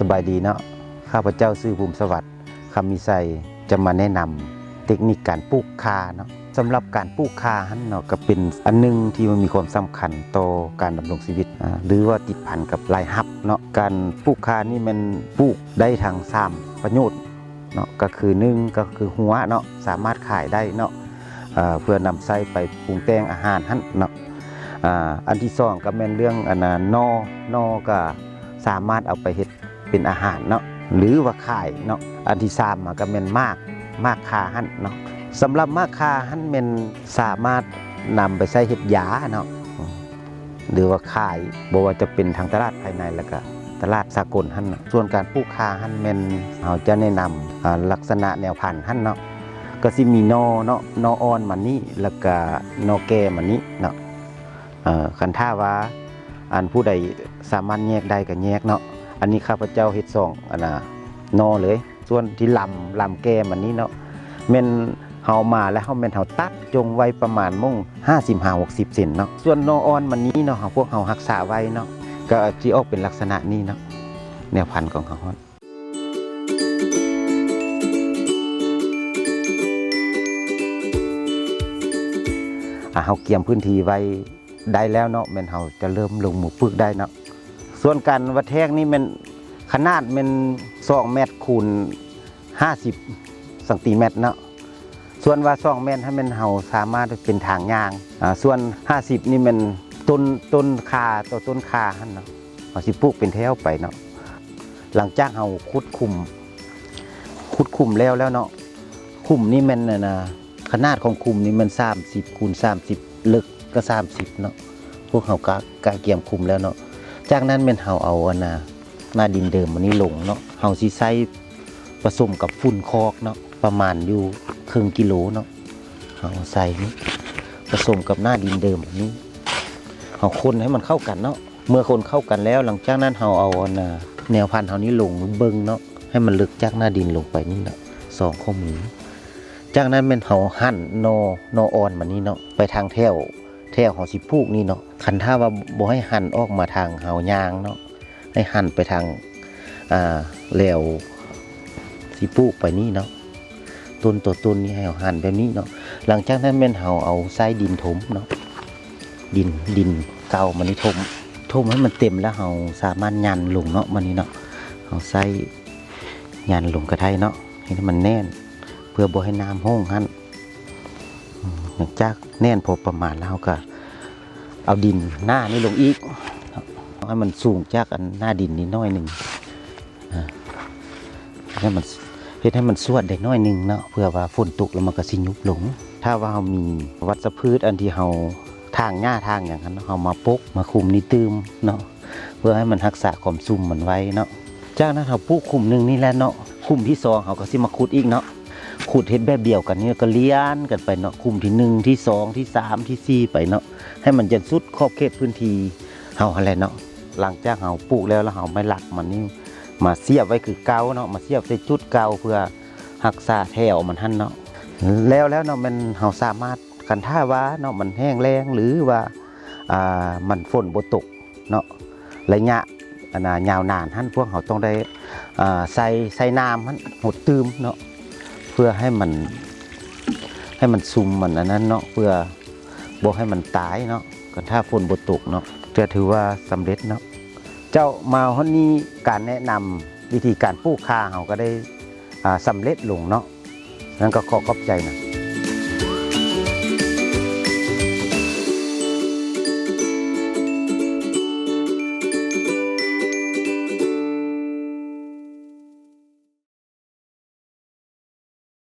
สบายดีเนาะข้าพเจ้าชื่อภูมิสวัสดิ์คำมีไซจะมาแนะนำเทคนิคการปลูกคาเนาะสำหรับการปลูกคาเนาะก็เป็นอันนึงที่มันมีความสำคัญต่อการดำรงชีวิตหรือว่าติดพันกับรายรับเนาะการปลูกคานี่มันปลูกได้ทาง3ประโยชน์เนาะก็คือ1ก็คือหัวเนาะสามารถขายได้เนาะเพื่อนำไส้ไปปรุงแต่งอาหารหั่นเนาะอันที่2ก็เป็นเรื่องนอก็สามารถเอาไปเฮ็ดเป็นอาหารเนาะหรือว่าขายเนาะอันที่3ก็เป็นมากคาหั่นเนาะสำหรับมากคาหั่นเป็นสามารถนำไปใช้เฮ็ดยาเนาะหรือว่าขายบ่ว่าจะเป็นทางตลาดภายในแล้วก็ตลาดสากลหั่นส่วนการปลูกคาหั่นเป็นเราจะแนะนำลักษณะแนวพันธุ์หั่นเนาะก็สิมีนอเนาะนออ่อนมันนี้แล้วก็นอแก่มันนี้เนาะคันท่าว่าอันผู้ใดสามารถแยกได้ก็แยกเนาะอันนี้ข้าพเจ้าเฮ็ดนอเลยส่วนที่ลำแก่มันนี้เนาะแม่นเฮามาแล้วเฮาแม่นเฮาตัดจงไว้ประมาณมุ่ง55-60 เซนเนาะส่วนนออ่อนมันนี้เนาะพวกเฮารักษาไว้เนาะก็สิออกเป็นลักษณะนี้เนาะแนวพันธุ์ของเฮาเฮาเกี่ยมพื้นที่ไว้ได้แล้วเนาะแม่นเฮาจะเริ่มลงมือปลูกได้เนาะส่วนการวัดแทกนี่มันขนาดมัน2 เมตรคูณ50 เซนติเมตรเนาะส่วนว่า2 เมตรให้มันเฮาสามารถเป็นทางยางส่วน50นี่มันต้นคาต่อต้นคาหั่นเนาะเฮาสิปลูกเป็นแถวไปเนาะหลังจากเฮาขุดคุมแล้วเนาะคุมนี่มันขนาดของคุมนี่มัน30 คูณ 30ลึกก็30เนาะพวกเฮากะเกี่ยมคุมแล้วเนาะจากนั้นแม่นเฮาเอาหน้าดินเดิมอันนี้ลงเนาะเฮาสิใส่ผสมกับฝุ่นคอกเนาะประมาณอยู่ครึ่งกิโลเนาะเฮาใส่นี่ผสมกับหน้าดินเดิมอันนี้เฮาคนให้มันเข้ากันเนาะเมื่อคนเข้ากันแล้วหลังจากนั้นเฮาเอาแนวพันธุ์เฮานี้ลงเบิ่งเนาะให้มันลึกจากหน้าดินลงไปนี่เนาะ2 ข้อมือจากนั้นแม่นเฮาหั่นนออ่อนมันนี้เนาะไปทางแถวเฮาสิปลูกนี่เนาะคันถ้าว่าบ่ให้หั่นออกมาทางเฮายางเนาะให้หั่นไปทางแล้วสิปลูกไปนี่เนาะต้นต่อต้นนี่ให้เฮาหั่นแบบนี้เนาะหลังจากนั้นแม่นเฮาเอาทรายดินถมเนาะดินเก่ามันนี่ถมให้มันเต็มแล้วเฮาสามารถยันลงเนาะมันนี่เนาะเฮาใส่ยันลงกระไทเนาะให้มันแน่นเพื่อบ่ให้น้ำห้องหั่นหลังจากแน่นพอประมาณแล้วก็เอาดินหน้านี่ลงอีกให้มันสูงจากหน้าดินนี้น้อยหนึ่งให้มันเฮ็ดให้มันสวดได้น้อยหนึ่งเนาะเพื่อว่าฝนตกแล้วมันก็สิยุบลงถ้าว่าเรามีวัชพืชอันที่เราทางหญ้าทางอย่างนั้นเรามาปกมาคุมนี่ตืมเนาะเพื่อให้มันรักษาความซุ่มมันไว้เนาะจากนั้นเราปลูกคุมหนึ่งนี่แหละเนาะคุมที่2เราก็สิมาขุดอีกเนาะขุดเฮ็ดแบบเดียวกันนี่ก็เลี้ยนกันไปเนาะคุมที่1ที่2ที่3ที่4ไปเนาะให้มันจนสุดขอบเขตพื้นที่เฮาอะไรเนาะหลังจากเฮาปลูกแล้วเฮาไม่หลักมันนี่มาเสียบไว้คือเก่าเนาะมาเสียบใส่จุดเก่าเพื่อรักษาแถวมันหั่นเนาะแล้วเนาะมันเฮาสามารถกันท่าว่าเนาะมันแห้งแล้งหรือว่ามันฝนบ่ตกเนาะระยะยาวนานหั่นพวกเฮาต้องได้ใส่น้ำหั่นหดตืมเนาะเพื่อให้มันซุ่มมันอันนั้นเนาะเพื่อบ่ให้มันตายเนาะกันถ้าฝนบ่ตกเนาะจะถือว่าสำเร็จเนาะเจ้ามาฮอดนี้การแนะนำวิธีการปลูกคาเฮาก็ได้สำเร็จลงเนาะนั้นก็ขอบใจนะ